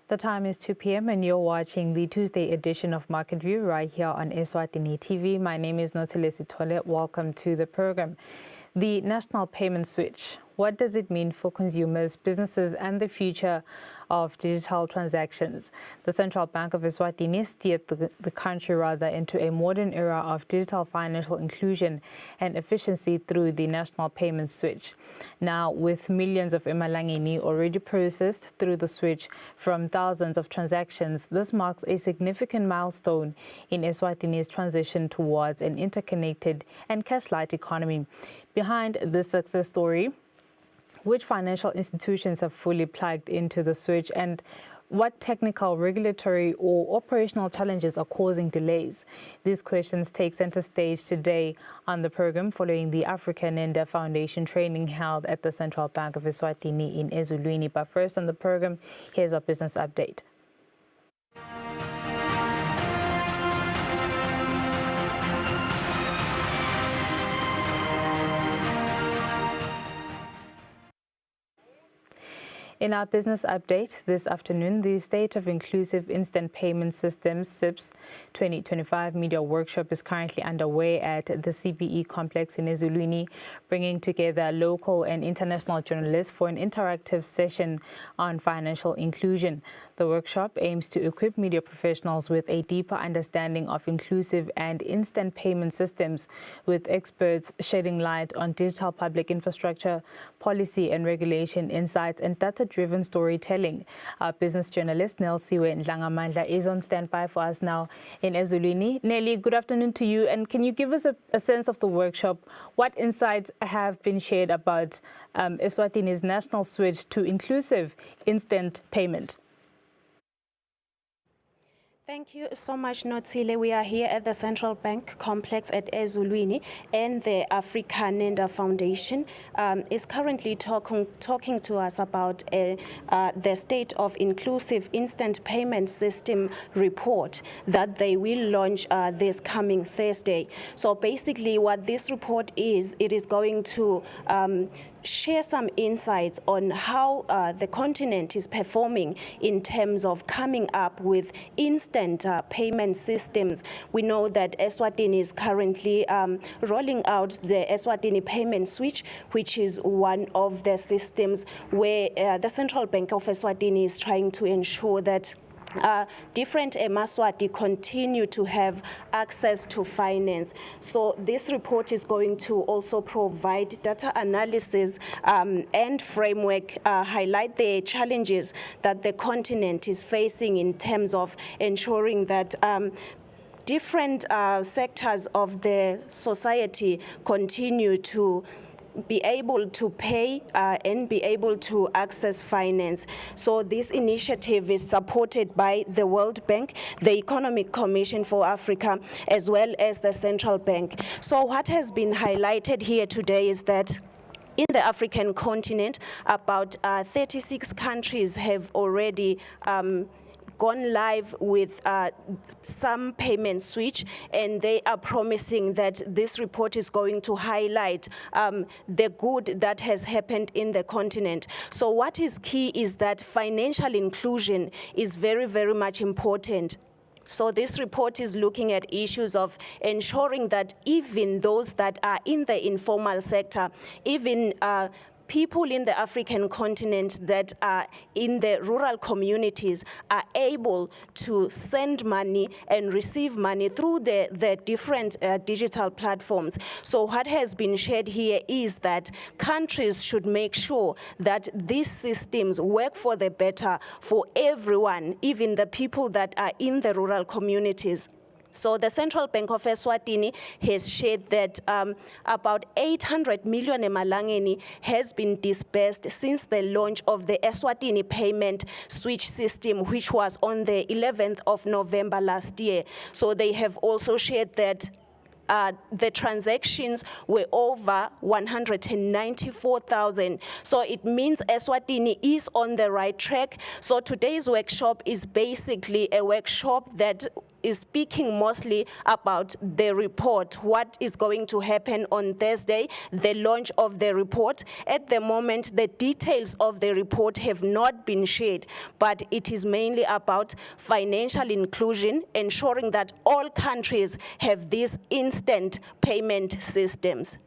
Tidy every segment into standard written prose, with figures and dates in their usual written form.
The time is 2 p.m. and you're watching the Tuesday edition of Market View right here on Eswatini TV. My name is Notilesi Tole. Welcome to the program. The national payment switch. What does it mean for consumers, businesses and the future of digital transactions? The Central Bank of Eswatini steered the country into a modern era of digital financial inclusion and efficiency through the national payment switch. Now, with millions of emalangeni already processed through the switch from thousands of transactions, this marks a significant milestone in Eswatini's transition towards an interconnected and cash-light economy. Behind this success story, which financial institutions have fully plugged into the switch and what technical, regulatory or operational challenges are causing delays? These questions take center stage today on the program following the African India Foundation training held at the Central Bank of Eswatini in Eswatini. But first on the program, here's our business update. In our business update this afternoon, the State of Inclusive Instant Payment Systems (SIPS) 2025 media workshop is currently underway at the CBE complex in Eswatini, bringing together local and international journalists for an interactive session on financial inclusion. The workshop aims to equip media professionals with a deeper understanding of inclusive and instant payment systems, with experts shedding light on digital public infrastructure, policy and regulation insights, and data-driven storytelling. Our business journalist, Nelsiwe Ndlangamandla, is on standby for us now in Eswatini. Nelly, good afternoon to you. And can you give us a sense of the workshop? What insights have been shared about Eswatini's national switch to inclusive instant payment? Thank you so much, Notile. We are here at the Central Bank complex at Eswatini, and the African India Foundation is currently talking to us about the State of Inclusive Instant Payment System report that they will launch this coming Thursday. So basically what this report is, it is going to share some insights on how the continent is performing in terms of coming up with instant payment systems. We know that Eswatini is currently rolling out the Eswatini payment switch, which is one of the systems where the Central Bank of Eswatini is trying to ensure that different Maswati continue to have access to finance. So this report is going to also provide data analysis and framework, highlight the challenges that the continent is facing in terms of ensuring that different sectors of the society continue to be able to pay and be able to access finance. So this initiative is supported by the World Bank, the Economic Commission for Africa, as well as the Central Bank. So what has been highlighted here today is that in the African continent, about 36 countries have already gone live with some payment switch, and they are promising that this report is going to highlight the good that has happened in the continent. So what is key is that financial inclusion is very, very much important. So this report is looking at issues of ensuring that even those that are in the informal sector, even people in the African continent that are in the rural communities are able to send money and receive money through the different digital platforms. So what has been shared here is that countries should make sure that these systems work for the better for everyone, even the people that are in the rural communities. So the Central Bank of Eswatini has shared that about 800 million emalangeni has been disbursed since the launch of the Eswatini payment switch system, which was on the 11th of November last year. So they have also shared that the transactions were over 194,000. So it means Eswatini is on the right track. So today's workshop is basically a workshop that is speaking mostly about the report, what is going to happen on Thursday, the launch of the report. At the moment, the details of the report have not been shared, but it is mainly about financial inclusion, ensuring that all countries have these instant payment systems.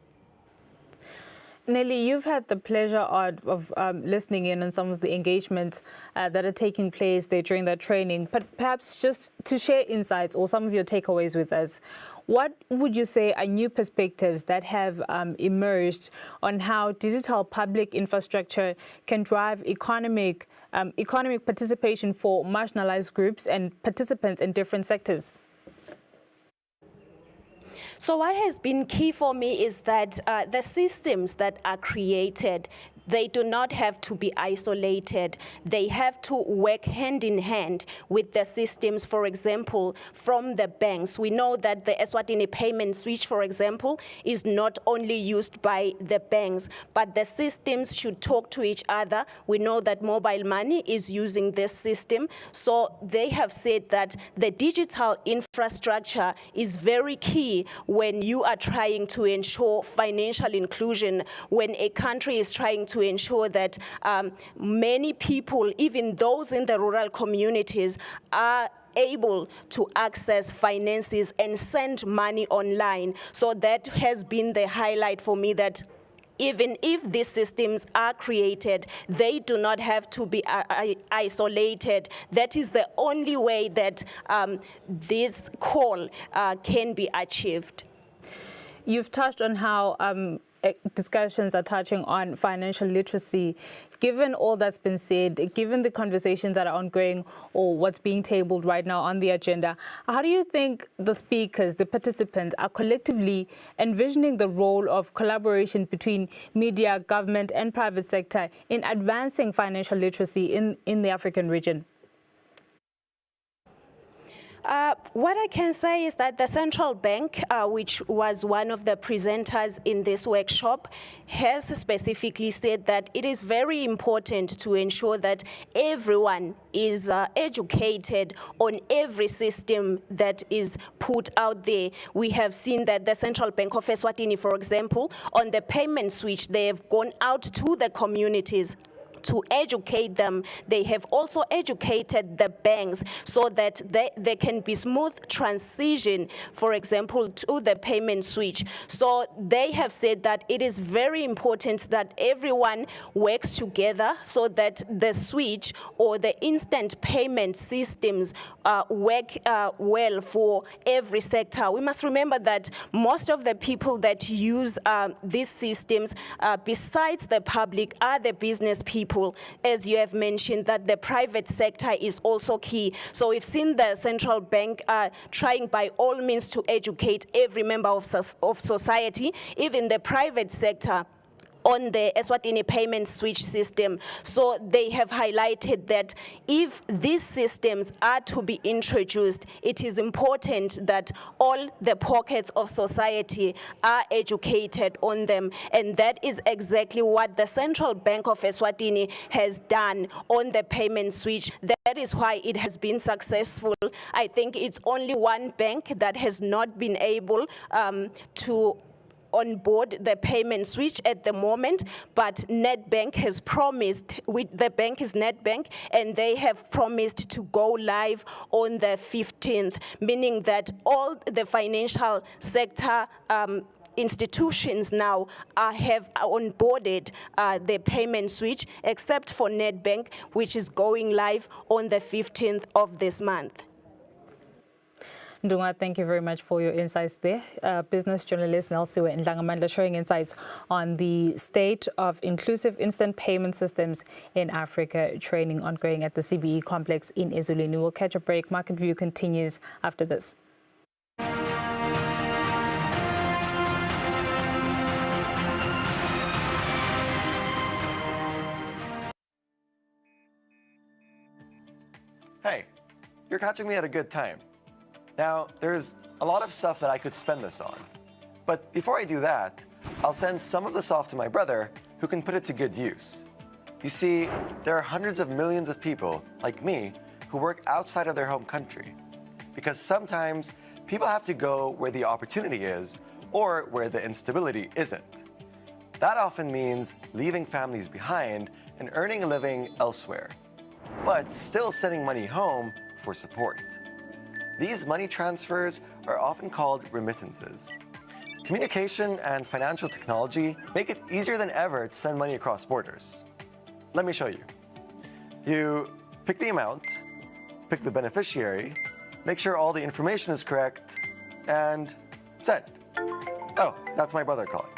Nelly, you've had the pleasure of listening in on some of the engagements that are taking place there during that training, but perhaps just to share insights or some of your takeaways with us. What would you say are new perspectives that have emerged on how digital public infrastructure can drive economic participation for marginalized groups and participants in different sectors? So what has been key for me is that the systems that are created, they do not have to be isolated. They have to work hand in hand with the systems, for example, from the banks. We know that the Eswatini payment switch, for example, is not only used by the banks, but the systems should talk to each other. We know that mobile money is using this system. So they have said that the digital infrastructure is very key when you are trying to ensure financial inclusion, when a country is trying to ensure that many people, even those in the rural communities, are able to access finances and send money online. So that has been the highlight for me, that even if these systems are created, they do not have to be isolated. That is the only way that this call can be achieved. You've touched on how discussions are touching on financial literacy. Given all that's been said, given the conversations that are ongoing or what's being tabled right now on the agenda, how do you think the speakers, the participants, are collectively envisioning the role of collaboration between media, government and private sector in advancing financial literacy in the African region? What I can say is that the central bank, which was one of the presenters in this workshop, has specifically said that it is very important to ensure that everyone is educated on every system that is put out there. We have seen that the Central Bank of Eswatini, for example, on the payment switch, they have gone out to the communities to educate them. They have also educated the banks so that there can be smooth transition, for example, to the payment switch. So they have said that it is very important that everyone works together so that the switch or the instant payment systems work well for every sector. We must remember that most of the people that use these systems, besides the public, are the business people. As you have mentioned, that the private sector is also key. So we've seen the central bank trying by all means to educate every member of society, even the private sector, on the Eswatini payment switch system. So they have highlighted that if these systems are to be introduced, it is important that all the pockets of society are educated on them. And that is exactly what the Central Bank of Eswatini has done on the payment switch. That is why it has been successful. I think it's only one bank that has not been able to on board the payment switch at the moment, but Nedbank has promised, the bank is Nedbank, and they have promised to go live on the 15th, meaning that all the financial sector institutions now have onboarded the payment switch, except for Nedbank, which is going live on the 15th of this month. Ndunga, thank you very much for your insights there. Business journalist Nelsiwe Ndlangamandla sharing insights on the state of inclusive instant payment systems in Africa, training ongoing at the CBE complex in Ezulwini. We'll catch a break. Market View continues after this. Hey, you're catching me at a good time. Now, there's a lot of stuff that I could spend this on. But before I do that, I'll send some of this off to my brother, who can put it to good use. You see, there are hundreds of millions of people, like me, who work outside of their home country. Because sometimes people have to go where the opportunity is or where the instability isn't. That often means leaving families behind and earning a living elsewhere, but still sending money home for support. These money transfers are often called remittances. Communication and financial technology make it easier than ever to send money across borders. Let me show you. You pick the amount, pick the beneficiary, make sure all the information is correct, and send. Oh, that's my brother calling.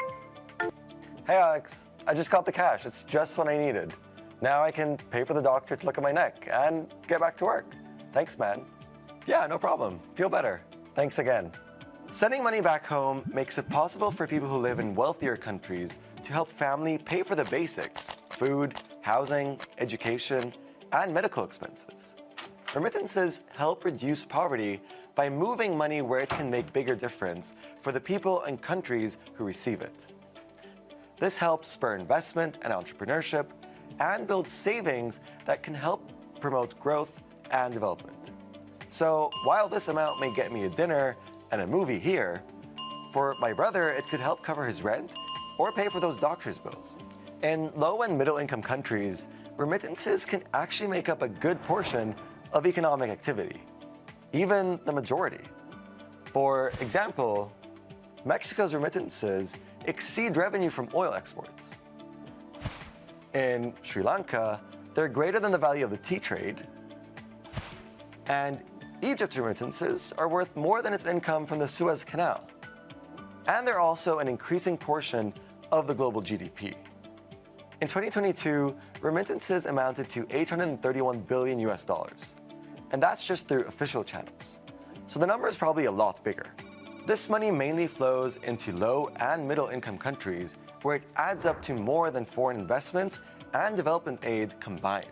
Hey Alex, I just got the cash. It's just what I needed. Now I can pay for the doctor to look at my neck and get back to work. Thanks, man. Yeah, no problem. Feel better. Thanks again. Sending money back home makes it possible for people who live in wealthier countries to help family pay for the basics: food, housing, education, and medical expenses. Remittances help reduce poverty by moving money where it can make bigger difference for the people and countries who receive it. This helps spur investment and entrepreneurship and build savings that can help promote growth and development. So while this amount may get me a dinner and a movie here, for my brother it could help cover his rent or pay for those doctor's bills. In low and middle income countries, remittances can actually make up a good portion of economic activity, even the majority. For example, Mexico's remittances exceed revenue from oil exports. In Sri Lanka, they're greater than the value of the tea trade. And Egypt's remittances are worth more than its income from the Suez Canal. And they're also an increasing portion of the global GDP. In 2022, remittances amounted to $831 billion US. And that's just through official channels. So the number is probably a lot bigger. This money mainly flows into low and middle income countries where it adds up to more than foreign investments and development aid combined.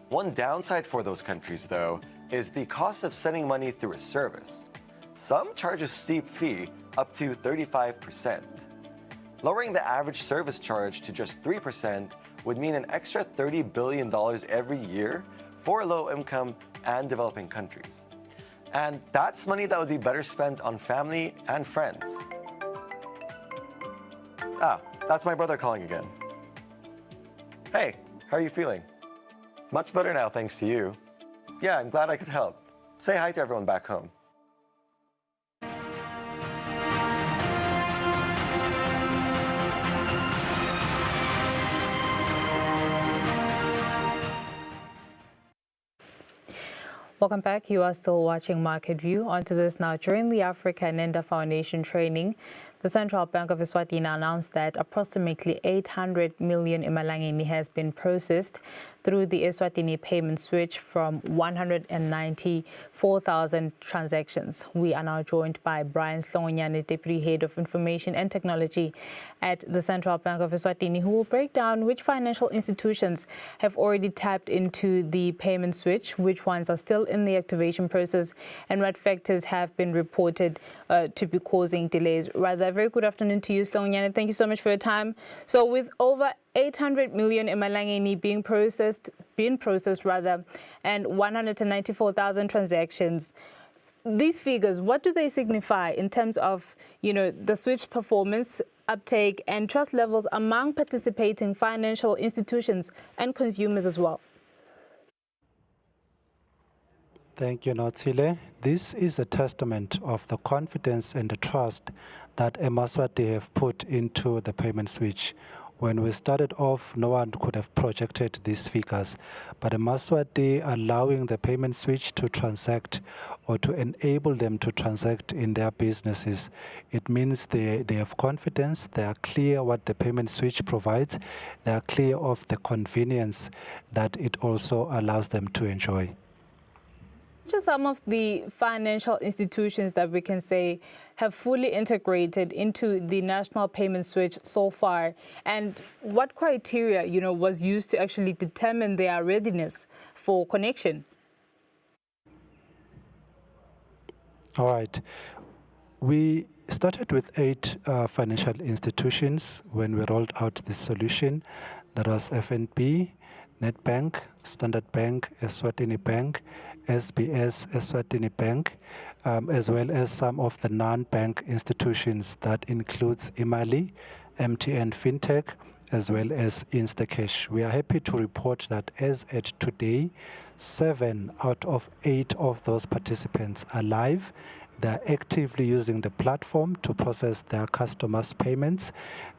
One downside for those countries, though, is the cost of sending money through a service. Some charge a steep fee, up to 35%. Lowering the average service charge to just 3% would mean an extra $30 billion every year for low-income and developing countries. And that's money that would be better spent on family and friends. Ah, that's my brother calling again. Hey, how are you feeling? Much better now, thanks to you. Yeah, I'm glad I could help. Say hi to everyone back home. Welcome back. You are still watching Market View. On to this now. During the Africa Nenda Foundation training, the Central Bank of Eswatini announced that approximately 800 million imalangeni has been processed through the Eswatini payment switch from 194,000 transactions. We are now joined by Brian Slongonyane, Deputy Head of Information and Technology at the Central Bank of Eswatini, who will break down which financial institutions have already tapped into the payment switch, which ones are still in the activation process, and what factors have been reported to be causing delays. Rather, very good afternoon to you, Slongonyane. Thank you so much for your time. So with over 800 million imalangeni being processed, and 194,000 transactions, these figures, what do they signify in terms of, the switch performance, uptake, and trust levels among participating financial institutions and consumers as well? Thank you, Notsile. This is a testament of the confidence and the trust that Eswatini have put into the payment switch. When we started off, no one could have projected these figures, but Eswatini allowing the payment switch to transact or to enable them to transact in their businesses, it means they have confidence, they are clear what the payment switch provides, they are clear of the convenience that it also allows them to enjoy. Which are some of the financial institutions that we can say have fully integrated into the national payment switch so far, and what criteria, was used to actually determine their readiness for connection? All right. We started with 8 financial institutions when we rolled out this solution. That was FNB, Nedbank, Standard Bank, Eswatini Bank, SBS, Eswatini Bank, as well as some of the non-bank institutions that includes Imali, MTN FinTech, as well as Instacash. We are happy to report that as at today, 7 out of 8 of those participants are live. They're actively using the platform to process their customers' payments.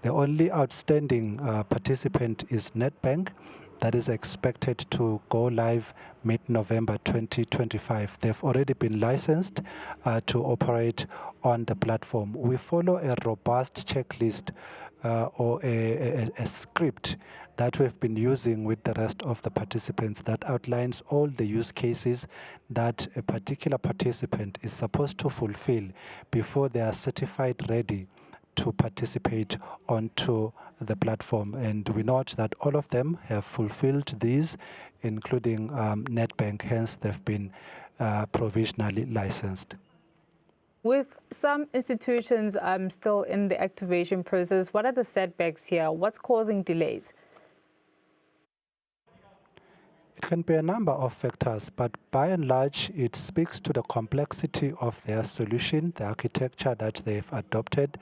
The only outstanding participant is Nedbank. That is expected to go live mid-November 2025. They've already been licensed to operate on the platform. We follow a robust checklist or a script that we've been using with the rest of the participants that outlines all the use cases that a particular participant is supposed to fulfill before they are certified ready to participate onto the platform. And we note that all of them have fulfilled these, including Nedbank, hence they've been provisionally licensed. With some institutions still in the activation process, what are the setbacks here? What's causing delays? It can be a number of factors, but by and large, it speaks to the complexity of their solution, the architecture that they've adopted,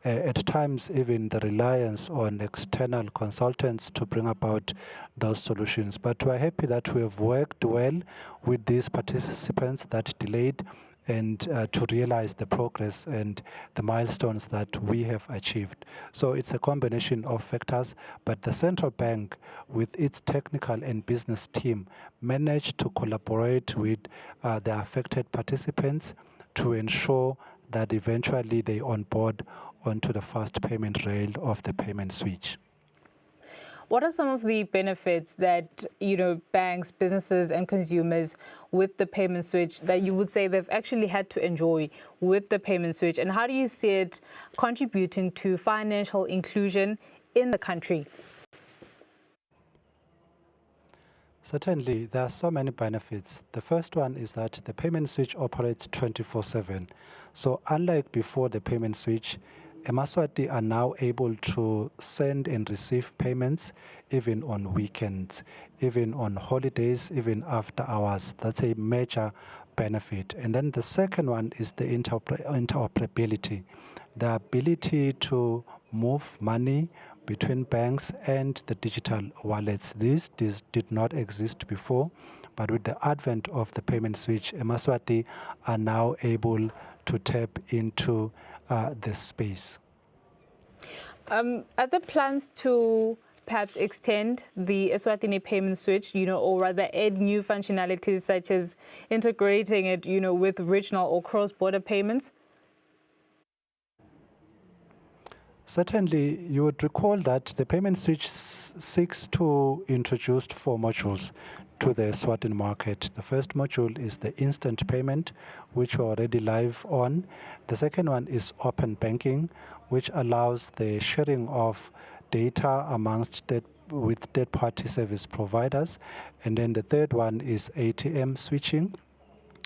at times even the reliance on external consultants to bring about those solutions. But we're happy that we have worked well with these participants that delayed and to realize the progress and the milestones that we have achieved. So it's a combination of factors, but the central bank, with its technical and business team, managed to collaborate with the affected participants to ensure that eventually they onboard onto the fast payment rail of the payment switch. What are some of the benefits that, banks, businesses and consumers with the payment switch that you would say they've actually had to enjoy with the payment switch? And how do you see it contributing to financial inclusion in the country? Certainly, there are so many benefits. The first one is that the payment switch operates 24/7. So unlike before the payment switch, eMaSwati are now able to send and receive payments even on weekends, even on holidays, even after hours. That's a major benefit. And then the second one is the interoperability, the ability to move money between banks and the digital wallets. This did not exist before, but with the advent of the payment switch, eMaSwati are now able to tap into this space. Are there plans to perhaps extend the Eswatini payment switch, or rather add new functionalities such as integrating it, with regional or cross-border payments? Certainly, you would recall that the payment switch seeks to introduce 4 modules to the Eswatini market. The first module is the instant payment, which we're already live on. The second one is open banking, which allows the sharing of data amongst with third-party service providers. And then the third one is ATM switching.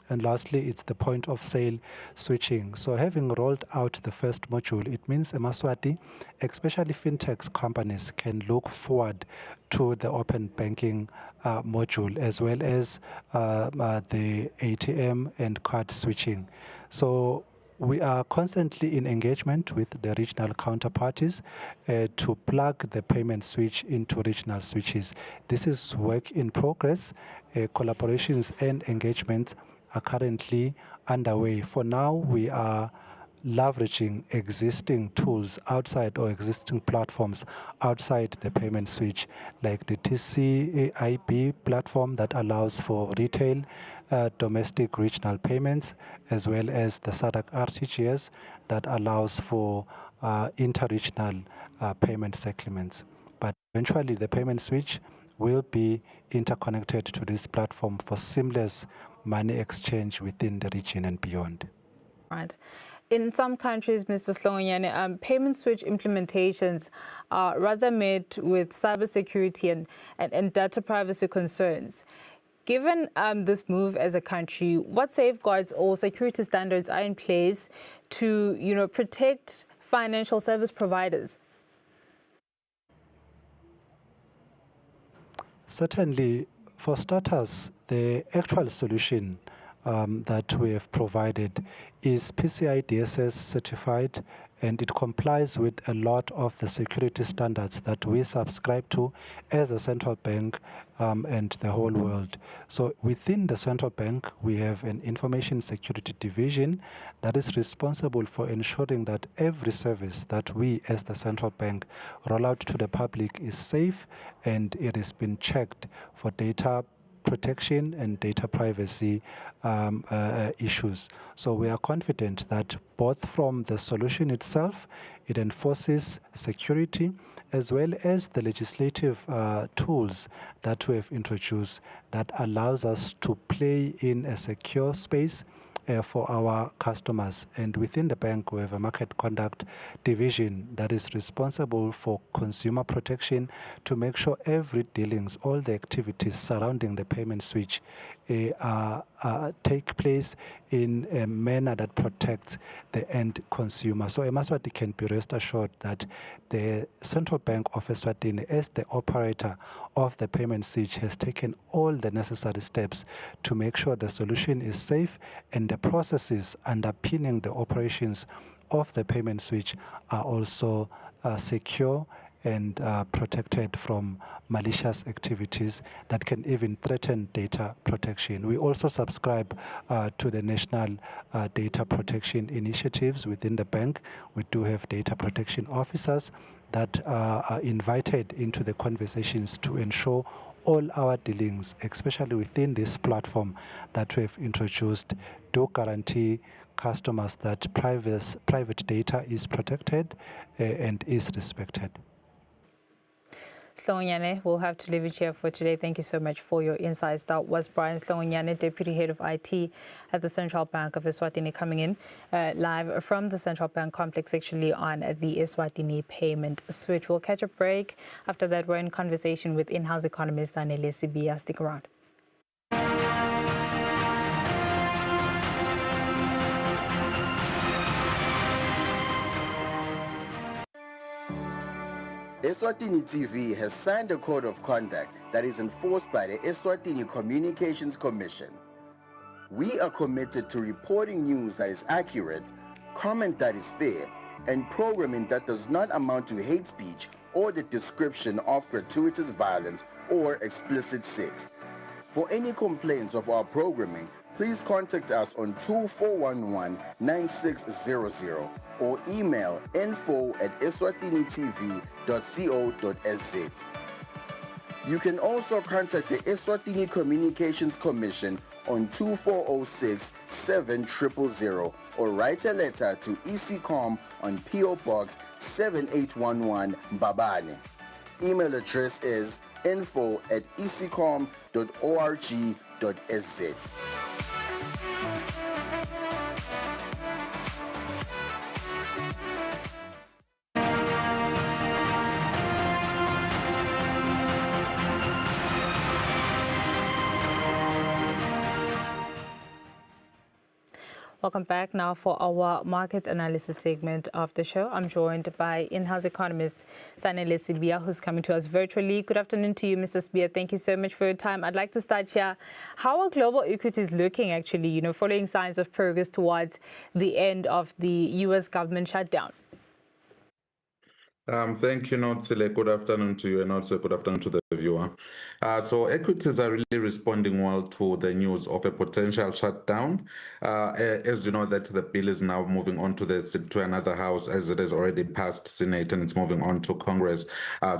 And lastly, it's the point of sale switching. So having rolled out the first module, it means eMaSwati, especially fintech companies, can look forward to the open banking module, as well as the ATM and card switching. So we are constantly in engagement with the regional counterparties to plug the payment switch into regional switches. This is work in progress. Collaborations and engagements are currently underway. For now, we are leveraging existing tools outside or existing platforms outside the payment switch, like the TCAIB platform that allows for retail, domestic regional payments, as well as the SADC RTGS that allows for interregional payment settlements. But eventually, the payment switch will be interconnected to this platform for seamless money exchange within the region and beyond. Right. In some countries, Mr. Slongonyane, payment switch implementations are rather met with cybersecurity and data privacy concerns. Given this move as a country, what safeguards or security standards are in place to, protect financial service providers? Certainly, for starters, the actual solution that we have provided is PCI DSS certified, and it complies with a lot of the security standards that we subscribe to as a central bank and the whole world. So within the central bank, we have an information security division that is responsible for ensuring that every service that we as the central bank roll out to the public is safe and it has been checked for data protection and data privacy issues. So we are confident that both from the solution itself, it enforces security, as well as the legislative tools that we have introduced that allows us to play in a secure space for our customers. And within the bank, we have a market conduct division that is responsible for consumer protection to make sure every dealings, all the activities surrounding the payment switch take place in a manner that protects the end consumer. So Eswatini can be rest assured that the Central Bank of Eswatini, as the operator of the payment switch, has taken all the necessary steps to make sure the solution is safe and the processes underpinning the operations of the payment switch are also secure and protected from malicious activities that can even threaten data protection. We also subscribe to the national data protection initiatives within the bank. We do have data protection officers that are invited into the conversations to ensure all our dealings, especially within this platform that we have introduced, do guarantee customers that private data is protected and is respected. Slongwane, we'll have to leave it here for today. Thank you so much for your insights. That was Brian Slongwane, Deputy Head of IT at the Central Bank of Eswatini, coming in live from the Central Bank complex, actually on the Eswatini payment switch. We'll catch a break. After that, we're in conversation with in-house economist Zanele Sibia. Stick around. Eswatini TV has signed a code of conduct that is enforced by the Eswatini Communications Commission. We are committed to reporting news that is accurate, comment that is fair, and programming that does not amount to hate speech or the description of gratuitous violence or explicit sex. For any complaints of our programming, please contact us on 2411-9600 or email info@eswatinitv.co.za. You can also contact the Eswatini Communications Commission on 2406-7000 or write a letter to ECCOM on PO Box 7811 Mbabane. Email address is info@ecom.org.sz. Welcome back now for our market analysis segment of the show. I'm joined by in-house economist Zanele Sibia, who's coming to us virtually. Good afternoon to you, Mr. Sibia. Thank you so much for your time. I'd like to start here. How are global equities looking, actually, following signs of progress towards the end of the U.S. government shutdown? Thank you, Notsile. Good afternoon to you, and also good afternoon to the viewer. So equities are really responding well to the news of a potential shutdown. As you know, that the bill is now moving on to another house, as it has already passed Senate, and it's moving on to Congress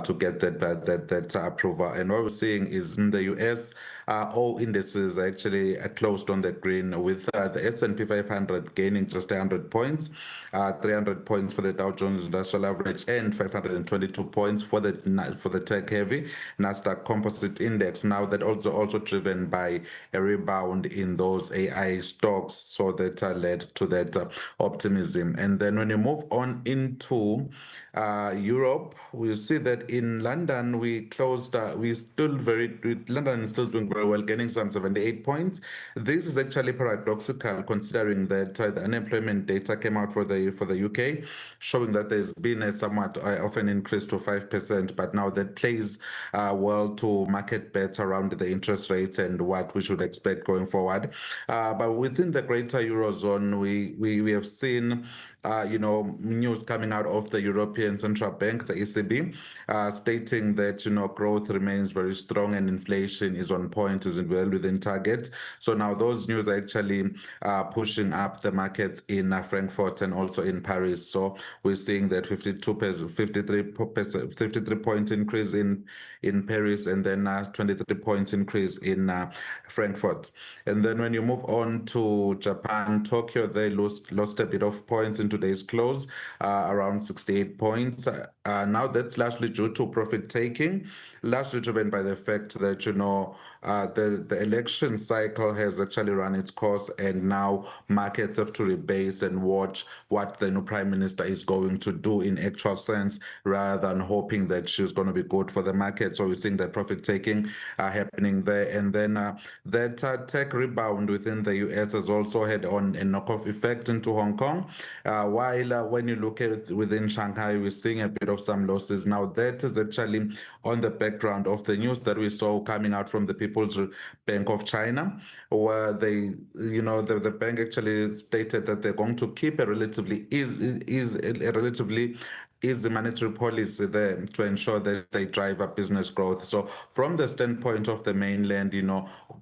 to get that approval. And what we're seeing is in the U.S., all indices actually closed on the green, with the S&P 500 gaining just 100 points, 300 points for the Dow Jones Industrial Average, and 522 points for the tech heavy Nasdaq Composite Index. Now that also driven by a rebound in those AI stocks, so that led to that optimism. And then when you move on into Europe, we see that in London we closed. London is still doing very well, gaining some 78 points. This is actually paradoxical, considering that the unemployment data came out for the UK, showing that there's been a somewhat of an increase to 5%, but now that plays well to market bets around the interest rates and what we should expect going forward. But within the greater Eurozone, we have seen news coming out of the European Central Bank, the ECB, stating that, growth remains very strong and inflation is on point, is well within target. So now those news are actually pushing up the markets in Frankfurt and also in Paris. So we're seeing that 53 point increase in Paris, and then 23 points increase in Frankfurt. And then when you move on to Japan, Tokyo, they lost a bit of points in today's close, around 68 points. Now that's largely due to profit taking, largely driven by the fact that, the election cycle has actually run its course, and now markets have to rebase and watch what the new prime minister is going to do in actual sense, rather than hoping that she's going to be good for the market. So we're seeing that profit taking happening there. And then that tech rebound within the US has also had on a knockoff effect into Hong Kong. While when you look at it within Shanghai, we're seeing a bit of some losses. Now that is actually on the background of the news that we saw coming out from the People's Bank of China, where the bank actually stated that they're going to keep a relatively easy monetary policy there to ensure that they drive up business growth. So from the standpoint of the mainland,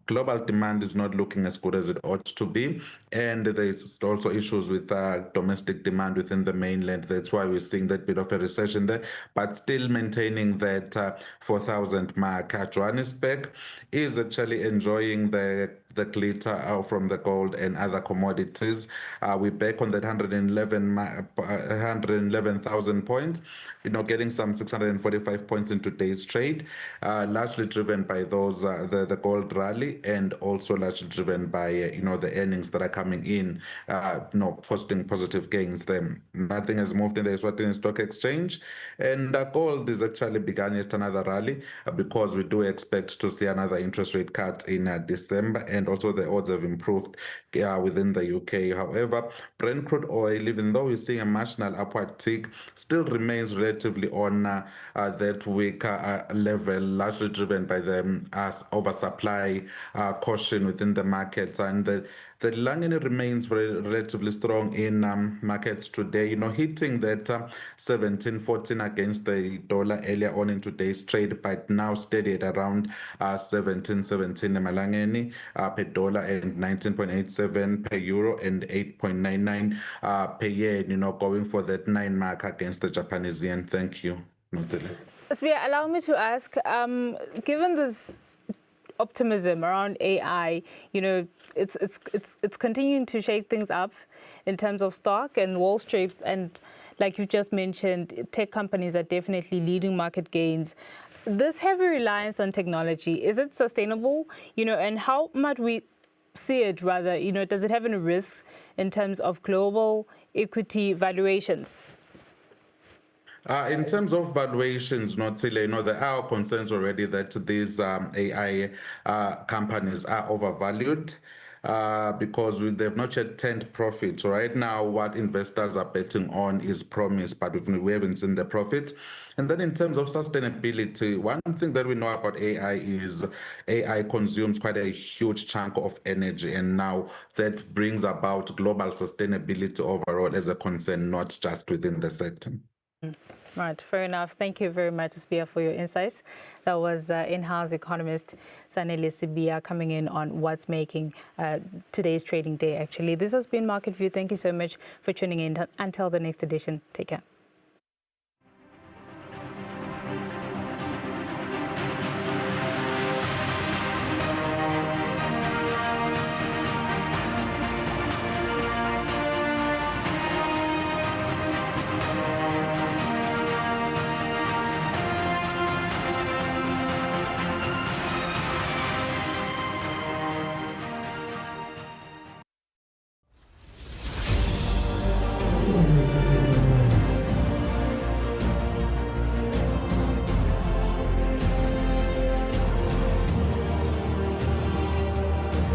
global demand is not looking as good as it ought to be. And there's also issues with domestic demand within the mainland. That's why we're seeing that bit of a recession there, but still maintaining that 4,000 mark. Johannesburg is actually enjoying the glitter from the gold and other commodities. We're back on that 111,000 points, getting some 645 points in today's trade, largely driven by those the gold rally, and also largely driven by the earnings that are coming in, posting positive gains. Then nothing has moved in the Eswatini Stock Exchange, and gold is actually begun yet another rally, because we do expect to see another interest rate cut in December, and also the odds have improved within the UK. However, Brent crude oil, even though we're seeing a marginal upward tick, still remains relatively on that weak level, largely driven by the oversupply caution within the markets. And the Langeni remains relatively strong in markets today, hitting that 17.14 against the dollar earlier on in today's trade, but now steady at around 17.17 Malangeni per dollar, and 19.87 per euro, and 8.99 per yen, going for that 9 mark against the Japanese yen. Thank you. Svea, allow me to ask, given this optimism around AI, it's continuing to shake things up in terms of stock and Wall Street, and like you just mentioned, tech companies are definitely leading market gains. This heavy reliance on technology, is it sustainable? And how might we see it rather? Does it have any risks in terms of global equity valuations? In terms of valuations, there are concerns already that these AI companies are overvalued, because they've not yet turned profit. So right now, what investors are betting on is promise, but we haven't seen the profit. And then in terms of sustainability, one thing that we know about AI is AI consumes quite a huge chunk of energy, and now that brings about global sustainability overall as a concern, not just within the sector. Right, fair enough. Thank you very much, Sibia, for your insights. That was in-house economist Zanele Sibia coming in on what's making today's trading day, actually. This has been Market View. Thank you so much for tuning in. Until the next edition, take care.